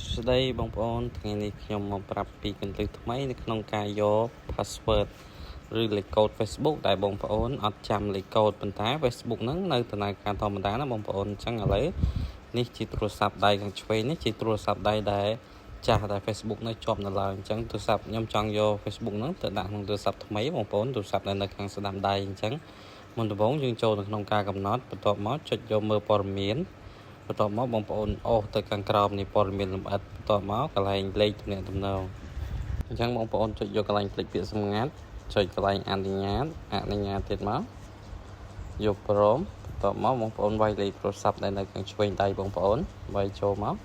ស្ដីបងប្អូនថ្ងៃនេះខ្ញុំមកប្រាប់ពីកន្លឹះថ្មីនៅក្នុងការយក password ឬលេខកូដ Facebook ដែលបងប្អូនអត់ចាំលេខកូដប៉ុន្តែ Facebook ហ្នឹងនៅដំណើរការធម្មតាណាបងប្អូនអញ្ចឹងឥឡូវនេះជាទូរស័ព្ទដៃខាងឆ្វេងនេះជាទូរស័ព្ទដៃដែលចាស់ដែល Facebook នៅជាប់នៅឡើយអញ្ចឹងទូរស័ព្ទខ្ញុំចង់យក Facebook ហ្នឹងទៅដាក់ក្នុងទូរស័ព្ទថ្មីបងប្អូនទូរស័ព្ទដែលនៅខាងស្ដាំដៃអញ្ចឹងមុនដំបូងយើងចូលទៅក្នុងការកំណត់បន្ទាប់មកចុចយកមើលព័ត៌មានបន្ទាប់មកបងប្អូនអូសទៅខាងក្រោមនេះព័ត៌មានលម្អិតបន្ទាប់មកកន្លែងលេខទំនាក់ទំនងអញ្ចឹងបងប្អូនចុចយកកន្លែងភ្លេចពាក្យសម្ងាត់ចុចកន្លែងអនុញ្ញាតទៀតមកយកព្រមបន្ទាប់មកបងប្អូនវាយលេខទូរស័ព្ទដែលនៅខាងឆ្វេងដៃបងប្អូនវាយចូលមក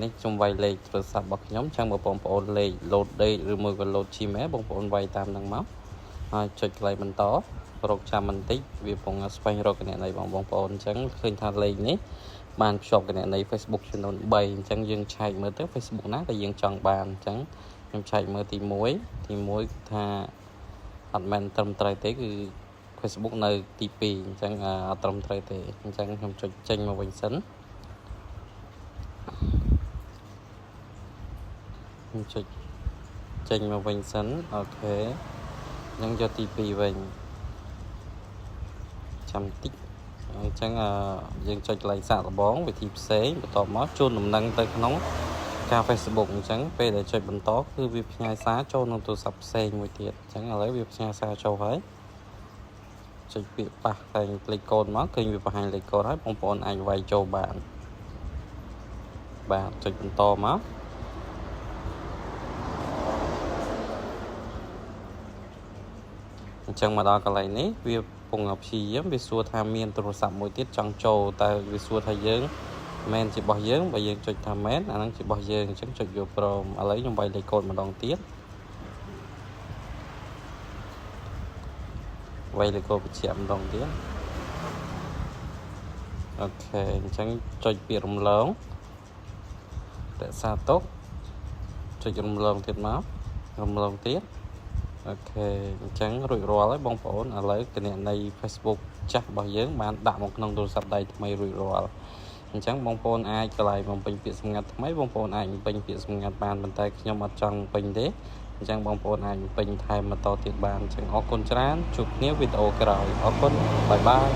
នេះខ្ញុំវាយលេខទូរស័ព្ទរបស់ខ្ញុំអញ្ចឹងបងប្អូនលេខ load date ឬមួយក៏ load Gmail បងប្អូនវាយតាមនឹងមកហើយចុចកន្លែងបន្តរកចាំបន្តិចវាពងស្វែងរកគណនីបងប្អូនអញ្ចឹងឃើញថាលេខនេះបានភ្ជាប់គណនី Facebook ចំនួន3អញ្ចឹងយើងឆែកមើលទៅ Facebook ណាដែលយើងចង់បានអញ្ចឹងខ្ញុំឆែកមើលទី1គឺថាអត់មែនត្រឹមត្រូវទេគឺ Facebook នៅទី2អញ្ចឹងអត់ត្រឹមត្រូវទេអញ្ចឹងខ្ញុំចុចចេញមកវិញសិនខ្ញុំចុចចេញមកវិញសិនអូខេអញ្ចឹងយកទី2វិញចាំតិចអញ្ចឹងយើងចុចកន្លែងសាកល្បងវិធីផ្សេងបន្ទាប់មកជូនដំណឹងទៅក្នុងការ Facebook អញ្ចឹងពេលដែលចុចបន្តគឺវាផ្ញើសារចូលក្នុងទូរស័ព្ទផ្សេងមួយទៀតអញ្ចឹងឥឡូវវាផ្ញើសារចូលហើយចុចពាក្យប៉ះតែលេខកូដមកឃើញវាបង្ហាញលេខកូដហើយបងប្អូនអាចវាយចូលបានចុចបន្តមកអញ្ចឹងមកដល់កន្លែងនេះវាពងព្យាយាមវាសួរថាមានទូរស័ព្ទមួយទៀតចង់ចូលតែវាសួរថាយើងមែនជារបស់យើងបើយើងចុចថាមែនអាហ្នឹងជារបស់យើងអញ្ចឹងចុចយកព្រមឥឡូវខ្ញុំវាយលេខកូដម្ដងទៀតវាយលេខកូដបញ្ជាក់ម្ដងទៀតអូខេអញ្ចឹងចុចពាក្យរំលងរក្សាទុកចុចរំលងទៀតមករំលងទៀតអូខេអញ្ចឹងរួចរាល់ហើយបងប្អូនឥឡូវគណនី Facebook ចាស់របស់យើងបានដាក់មកក្នុងទូរស័ព្ទដៃថ្មីរួចរាល់អញ្ចឹងបងប្អូនអាចកន្លែងបំពេញពាក្យសម្ងាត់ថ្មីបងប្អូនអាចបំពេញពាក្យសម្ងាត់បានប៉ុន្តែខ្ញុំអត់ចង់បំពេញទេអញ្ចឹងបងប្អូនអាចបំពេញថែមបន្តទៀតបានអញ្ចឹងអរគុណច្រើនជួបគ្នាវីដេអូក្រោយអរគុណបាយបាយ